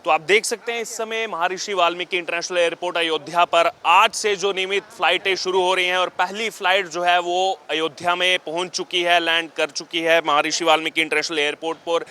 तो आप देख सकते हैं इस समय महर्षि वाल्मीकि इंटरनेशनल एयरपोर्ट अयोध्या पर आज से जो नियमित फ्लाइटें शुरू हो रही हैं और पहली फ्लाइट जो है वो अयोध्या में पहुंच चुकी है, लैंड कर चुकी है महर्षि वाल्मीकि इंटरनेशनल एयरपोर्ट पर।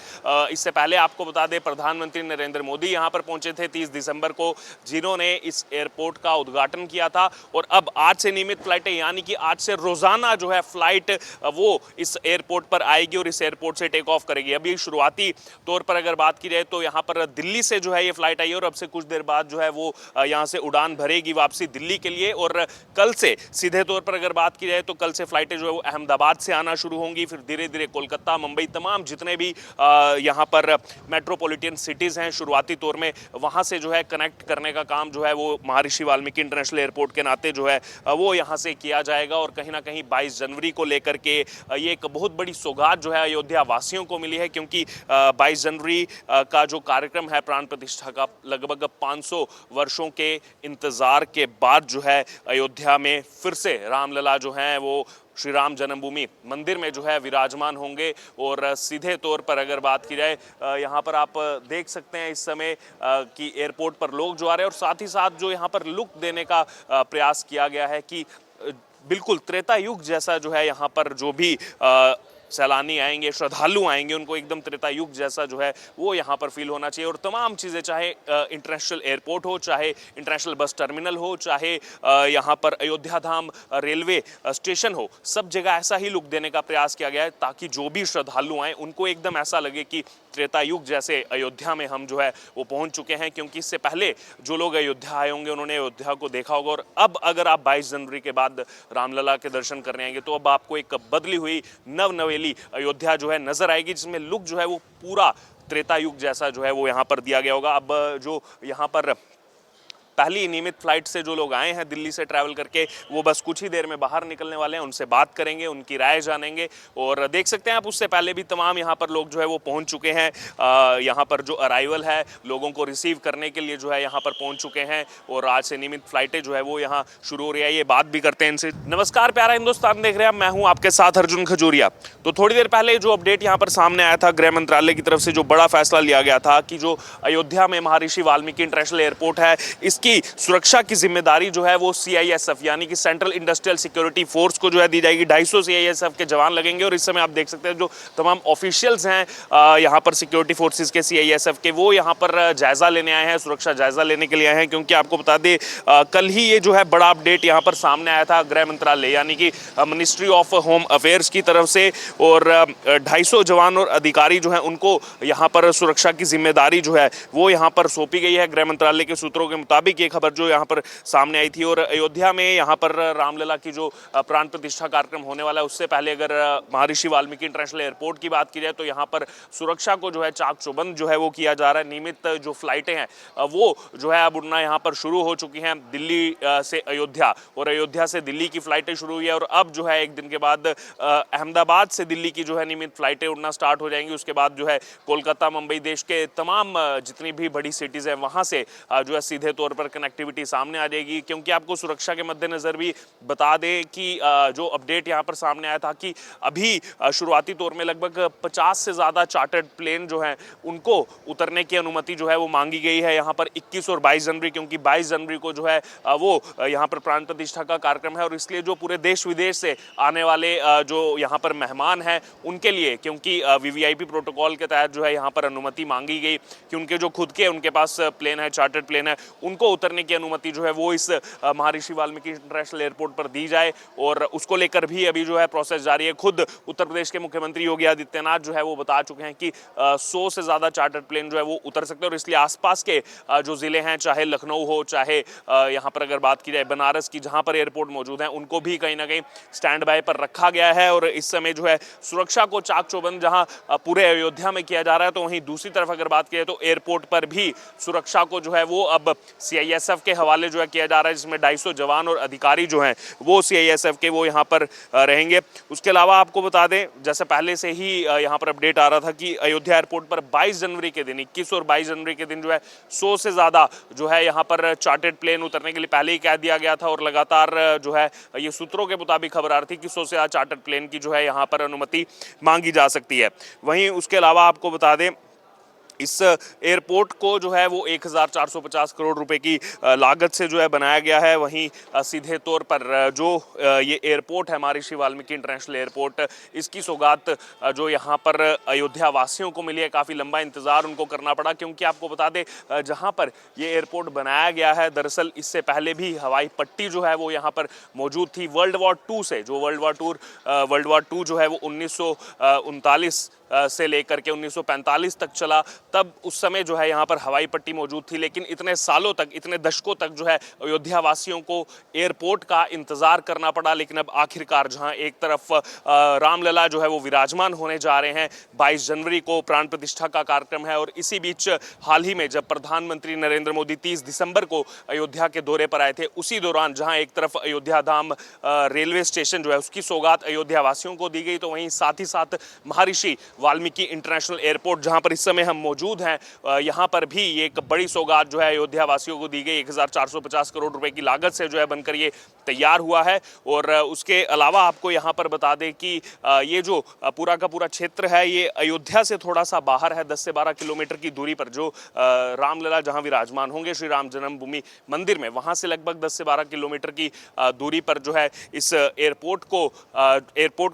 इससे पहले आपको बता दें प्रधानमंत्री नरेंद्र मोदी यहां पर पहुंचे थे 30 दिसंबर को, जिन्होंने इस एयरपोर्ट का उद्घाटन किया था। और अब आज से नियमित फ्लाइटें यानी कि आज से रोजाना जो है फ्लाइट वो इस एयरपोर्ट पर आएगी और इस एयरपोर्ट से टेक ऑफ करेगी। अभी शुरुआती तौर पर अगर बात की जाए तो यहाँ पर दिल्ली से जो है ये फ्लाइट आई और अब से कुछ देर बाद जो है वो यहाँ से उड़ान भरेगी वापसी दिल्ली के लिए। और कल से सीधे तौर पर अगर बात की जाए तो कल से फ्लाइटें जो है वो अहमदाबाद से आना शुरू होंगी, फिर धीरे धीरे कोलकाता, मुंबई, तमाम जितने भी यहाँ पर मेट्रोपॉलिटन सिटीज हैं शुरुआती तौर में वहाँ से जो है कनेक्ट करने का काम जो है वो महर्षि वाल्मीकि इंटरनेशनल एयरपोर्ट के नाते जो है वो यहाँ से किया जाएगा। और कहीं ना कहीं 22 जनवरी को लेकर के ये एक बहुत बड़ी सौगात जो है अयोध्या वासियों को मिली है, क्योंकि 22 जनवरी का जो कार्यक्रम है प्राण प्रतिष्ठा का, लगभग 500 वर्षों के इंतजार के बाद जो है अयोध्या में फिर से रामलला जो हैं वो श्री राम जन्मभूमि मंदिर में जो है विराजमान होंगे। और सीधे तौर पर अगर बात की जाए यहाँ पर आप देख सकते हैं इस समय कि एयरपोर्ट पर लोग जो आ रहे हैं और साथ ही साथ जो यहाँ पर लुक देने का प्रयास किया गया है कि बिल्कुल त्रेता युग जैसा जो है यहाँ पर जो भी सैलानी आएंगे, श्रद्धालु आएंगे, उनको एकदम त्रेता युग जैसा जो है वो यहाँ पर फील होना चाहिए। और तमाम चीज़ें, चाहे इंटरनेशनल एयरपोर्ट हो, चाहे इंटरनेशनल बस टर्मिनल हो, चाहे यहाँ पर अयोध्या धाम रेलवे स्टेशन हो, सब जगह ऐसा ही लुक देने का प्रयास किया गया है ताकि जो भी श्रद्धालु आएँ उनको एकदम ऐसा लगे कि त्रेता युग जैसे अयोध्या में हम जो है वो पहुंच चुके हैं। क्योंकि इससे पहले जो लोग अयोध्या आए होंगे उन्होंने अयोध्या को देखा होगा और अब अगर आप 22 जनवरी के बाद रामलला के दर्शन करने आएंगे तो अब आपको एक बदली हुई नवनवेली अयोध्या जो है नजर आएगी, जिसमें लुक जो है वो पूरा त्रेता युग जैसा जो है वो यहाँ पर दिया गया होगा। अब जो यहाँ पर पहली नियमित फ्लाइट से जो लोग आए हैं दिल्ली से ट्रैवल करके, वो बस कुछ ही देर में बाहर निकलने वाले हैं, उनसे बात करेंगे, उनकी राय जानेंगे। और देख सकते हैं आप उससे पहले भी तमाम यहाँ पर लोग जो है वो पहुँच चुके हैं। यहाँ पर जो अराइवल है लोगों को रिसीव करने के लिए जो है यहाँ पर पहुँच चुके हैं और आज से नियमित फ्लाइटें जो है वो यहाँ शुरू हो रही है। ये बात भी करते हैं इनसे। नमस्कार, प्यारा हिंदुस्तान देख रहे हैं, मैं हूँ आपके साथ अर्जुन खजूरिया। तो थोड़ी देर पहले जो अपडेट यहाँ पर सामने आया था, गृह मंत्रालय की तरफ से जो बड़ा फैसला लिया गया था कि जो अयोध्या में महर्षि वाल्मीकि इंटरनेशनल एयरपोर्ट है इसकी सुरक्षा की जिम्मेदारी जो है वो सीआईएसएफ यानी कि सेंट्रल इंडस्ट्रियल सिक्योरिटी फोर्स को जो है दी जाएगी। 250 सीआईएसएफ के जवान लगेंगे और इस समय आप देख सकते हैं जो तमाम ऑफिशियल्स हैं यहाँ पर सिक्योरिटी फोर्सेस के सीआईएसएफ के, वो यहाँ पर जायजा लेने आए हैं, सुरक्षा जायजा लेने के लिए आए हैं। क्योंकि आपको बता दें कल ही ये जो है बड़ा अपडेट यहाँ पर सामने आया था गृह मंत्रालय यानी कि मिनिस्ट्री ऑफ होम अफेयर्स की तरफ से, और 250 जवान और अधिकारी जो है उनको यहाँ पर सुरक्षा की जिम्मेदारी जो है वो यहाँ पर सौंपी गई है। गृह मंत्रालय के सूत्रों के मुताबिक ये खबर जो यहाँ पर सामने आई थी। और अयोध्या में यहाँ पर रामलला की जो प्राण प्रतिष्ठा कार्यक्रम होने वाला है उससे पहले अगर महर्षि वाल्मीकि इंटरनेशनल एयरपोर्ट की बात की जाए तो यहाँ पर सुरक्षा को जो है चाक चौबंद जो है वो किया जा रहा है। नियमित जो फ्लाइटें हैं वो जो है अब उड़ना यहाँ पर शुरू हो चुकी हैं दिल्ली से अयोध्या, और अयोध्या से दिल्ली की फ्लाइटें शुरू हुई है। और अब जो है एक दिन के बाद अहमदाबाद से दिल्ली की जो है नियमित फ्लाइटें उड़ना स्टार्ट हो जाएंगी। उसके बाद जो है कोलकाता, मुंबई, देश के तमाम जितनी भी बड़ी सिटीज़ हैं वहाँ से जो है सीधे तौर पर कनेक्टिविटी सामने आ जाएगी। क्योंकि आपको सुरक्षा के मद्देनजर भी बता दें कि जो अपडेट यहाँ पर सामने आया था कि अभी शुरुआती तौर में लगभग 50 से ज़्यादा चार्टर्ड प्लेन जो हैं उनको उतरने की अनुमति जो है वो मांगी गई है यहाँ पर 21 और 22 जनवरी, क्योंकि 22 जनवरी को जो है वो यहाँ पर प्राण प्रतिष्ठा का कार्यक्रम है। और इसलिए जो पूरे देश विदेश से आने वाले जो यहाँ पर मेहमान हैं उनके लिए, क्योंकि वीवीआईपी प्रोटोकॉल के तहत जो है यहाँ पर अनुमति मांगी गई कि उनके जो खुद के उनके पास प्लेन है, चार्टर्ड प्लेन है, उनको उतरने की अनुमति जो है वो इस महर्षि वाल्मीकि इंटरनेशनल एयरपोर्ट पर दी जाए। और उसको लेकर भी अभी जो है प्रोसेस जारी है। खुद उत्तर प्रदेश के मुख्यमंत्री योगी आदित्यनाथ जो है वो बता चुके हैं कि 100 से ज़्यादा चार्टर्ड प्लेन जो है वो उतर सकते हैं। और इसलिए आसपास के जो ज़िले हैं, चाहे लखनऊ हो, चाहे यहाँ पर अगर बात की जाए बनारस की जहाँ पर एयरपोर्ट मौजूद है, उनको भी कहीं ना कहीं स्टैंड बाय पर रखा गया है। और इस समय जो है सुरक्षा को चाक चौबंद जहाँ पूरे अयोध्या में किया जा रहा है, तो वहीं दूसरी तरफ अगर बात की जाए तो एयरपोर्ट पर भी सुरक्षा को जो है वो अब सीआईएसएफ के हवाले जो है किया जा रहा है, जिसमें 250 जवान और अधिकारी जो हैं वो सीआईएसएफ के वो यहाँ पर रहेंगे। उसके अलावा आपको बता दें जैसे पहले से ही यहाँ पर अपडेट आ रहा था कि अयोध्या एयरपोर्ट पर 22 जनवरी के दिन, 21 और 22 जनवरी के दिन जो है 100 से ज़्यादा जो है यहाँ पर चार्टर्ड प्लेन उतरने के लिए पहले ही कह दिया गया था। और लगातार जो है ये सूत्रों के मुताबिक खबर आ रही थी कि 100 से ज़्यादा चार्टर्ड प्लेन की जो है यहाँ पर अनुमति मांगी जा सकती है। वहीं उसके अलावा आपको बता दें इस एयरपोर्ट को जो है वो 1450 करोड़ रुपए की लागत से जो है बनाया गया है। वहीं सीधे तौर पर जो ये एयरपोर्ट है महर्षि वाल्मीकि इंटरनेशनल एयरपोर्ट, इसकी सौगात जो यहाँ पर अयोध्या वासियों को मिली है, काफ़ी लंबा इंतज़ार उनको करना पड़ा, क्योंकि आपको बता दें जहाँ पर ये एयरपोर्ट बनाया गया है, दरअसल इससे पहले भी हवाई पट्टी जो है वो यहाँ पर मौजूद थी। वर्ल्ड वॉर टू से जो वर्ल्ड वॉर टू जो है वो 1939 से लेकर के 1945 तक चला, तब उस समय जो है यहाँ पर हवाई पट्टी मौजूद थी। लेकिन इतने सालों तक, इतने दशकों तक जो है अयोध्या वासियों को एयरपोर्ट का इंतजार करना पड़ा। लेकिन अब आखिरकार जहाँ एक तरफ रामलला जो है वो विराजमान होने जा रहे हैं, 22 जनवरी को प्राण प्रतिष्ठा का कार्यक्रम है, और इसी बीच हाल ही में जब प्रधानमंत्री नरेंद्र मोदी 30 दिसंबर को अयोध्या के दौरे पर आए थे, उसी दौरान जहाँ एक तरफ अयोध्या धाम रेलवे स्टेशन जो है उसकी सौगात अयोध्या वासियों को दी गई, तो वहीं साथ ही साथ महर्षि वाल्मीकि इंटरनेशनल एयरपोर्ट जहां पर इस समय हम मौजूद हैं, यहां पर भी एक बड़ी सौगात जो है अयोध्या वासियों को दी गई। 1450 करोड़ रुपए की लागत से जो है बनकर ये तैयार हुआ है। और उसके अलावा आपको यहां पर बता दें कि ये जो पूरा का पूरा क्षेत्र है ये अयोध्या से थोड़ा सा बाहर है, 10 से 12 किलोमीटर की दूरी पर जो रामलला जहां विराजमान होंगे श्री राम जन्मभूमि मंदिर में, वहां से लगभग 10 से 12 किलोमीटर की दूरी पर जो है इस एयरपोर्ट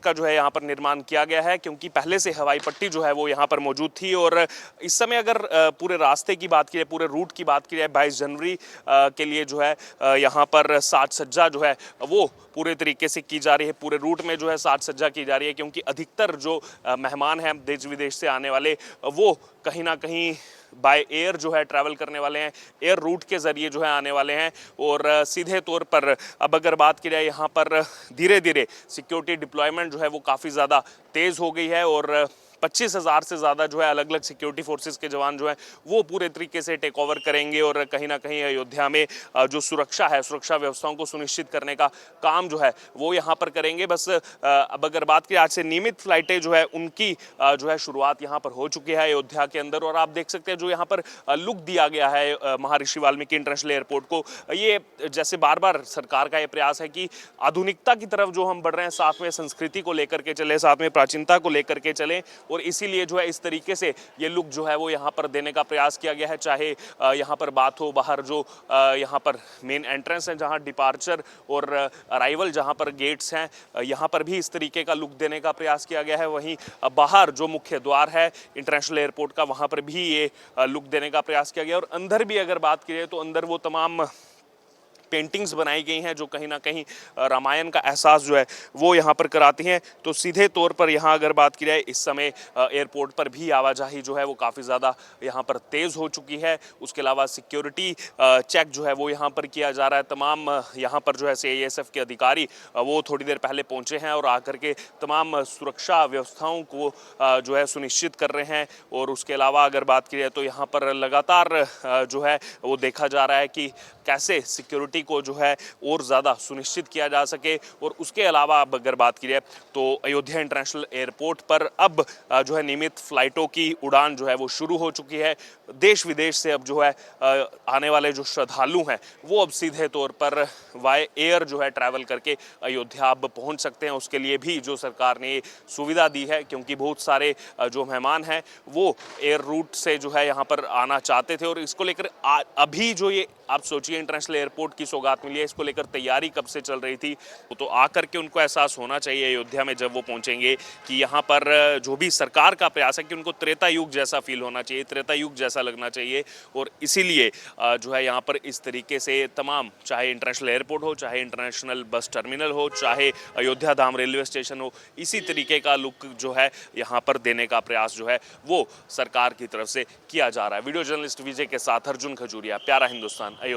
का जो है यहाँ पर निर्माण किया गया है, क्योंकि पहले से हवाई पट्टी जो है वो यहाँ पर मौजूद थी। और इस समय अगर पूरे रास्ते की बात की जाए, पूरे रूट की बात की जाए, 22 जनवरी के लिए जो है यहाँ पर साज सज्जा जो है वो पूरे तरीके से की जा रही है। पूरे रूट में जो है साज सज्जा की जा रही है, क्योंकि अधिकतर जो मेहमान हैं देश विदेश से आने वाले, वो कहीं ना कहीं बाय एयर जो है ट्रैवल करने वाले हैं, एयर रूट के ज़रिए जो है आने वाले हैं। और सीधे तौर पर अब अगर बात की जाए, यहाँ पर धीरे धीरे सिक्योरिटी डिप्लॉयमेंट जो है वो काफ़ी ज़्यादा तेज़ हो गई है, और 25,000 से ज़्यादा जो है अलग अलग सिक्योरिटी फोर्सेस के जवान जो हैं वो पूरे तरीके से टेक ओवर करेंगे, और कहीं ना कहीं अयोध्या में जो सुरक्षा है, सुरक्षा व्यवस्थाओं को सुनिश्चित करने का काम जो है वो यहाँ पर करेंगे। बस अब अगर बात करें, आज से नियमित फ्लाइटें जो है उनकी जो है शुरुआत यहाँ पर हो चुकी है अयोध्या के अंदर। और आप देख सकते हैं जो यहाँ पर लुक दिया गया है महर्षि वाल्मीकि इंटरनेशनल एयरपोर्ट को, ये जैसे बार बार सरकार का ये प्रयास है कि आधुनिकता की तरफ जो हम बढ़ रहे हैं, साथ में संस्कृति को लेकर के चले, साथ में प्राचीनता को लेकर के चलें, और इसीलिए जो है इस तरीके से ये लुक जो है वो यहाँ पर देने का प्रयास किया गया है। चाहे यहाँ पर बात हो, बाहर जो यहाँ पर मेन एंट्रेंस है, जहाँ डिपार्चर और अराइवल जहाँ पर गेट्स हैं, यहाँ पर भी इस तरीके का लुक देने का प्रयास किया गया है। वहीं बाहर जो मुख्य द्वार है इंटरनेशनल एयरपोर्ट का, वहाँ पर भी ये लुक देने का प्रयास किया गया। और अंदर भी अगर बात की जाए तो अंदर वो तमाम पेंटिंग्स बनाई गई हैं जो कहीं ना कहीं रामायण का एहसास जो है वो यहाँ पर कराती हैं। तो सीधे तौर पर यहाँ अगर बात की जाए, इस समय एयरपोर्ट पर भी आवाजाही जो है वो काफ़ी ज़्यादा यहाँ पर तेज़ हो चुकी है। उसके अलावा सिक्योरिटी चेक जो है वो यहाँ पर किया जा रहा है। तमाम यहाँ पर जो है CISF के अधिकारी वो थोड़ी देर पहले पहुँचे हैं और आकर के तमाम सुरक्षा व्यवस्थाओं को जो है सुनिश्चित कर रहे हैं। और उसके अलावा अगर बात की जाए तो यहाँ पर लगातार जो है वो देखा जा रहा है कि कैसे सिक्योरिटी को जो है और ज़्यादा सुनिश्चित किया जा सके। और उसके अलावा अब अगर बात की जाए तो अयोध्या इंटरनेशनल एयरपोर्ट पर अब जो है नियमित फ्लाइटों की उड़ान जो है वो शुरू हो चुकी है। देश विदेश से अब जो है आने वाले जो श्रद्धालु हैं वो अब सीधे तौर पर वाय एयर जो है ट्रैवल करके अयोध्या अब पहुंच सकते हैं। उसके लिए भी जो सरकार ने सुविधा दी है, क्योंकि बहुत सारे जो मेहमान हैं वो एयर रूट से जो है यहाँ पर आना चाहते थे। और इसको लेकर अभी जो ये आप सोचिए इंटरनेशनल एयरपोर्ट की सौगात मिली है, इसको लेकर तैयारी कब से चल रही थी। तो आकर के उनको एहसास होना चाहिए अयोध्या में जब वो पहुंचेंगे कि यहाँ पर जो भी सरकार का प्रयास है कि उनको त्रेता युग जैसा फील होना चाहिए, त्रेता युग जैसा लगना चाहिए। और इसीलिए जो है यहाँ पर इस तरीके से तमाम, चाहे इंटरनेशनल एयरपोर्ट हो, चाहे इंटरनेशनल बस टर्मिनल हो, चाहे अयोध्या धाम रेलवे स्टेशन हो, इसी तरीके का लुक जो है यहाँ पर देने का प्रयास जो है वो सरकार की तरफ से किया जा रहा है। वीडियो जर्नलिस्ट विजय के साथ अर्जुन खजूरिया, प्यारा हिंदुस्तान, अयोध्या।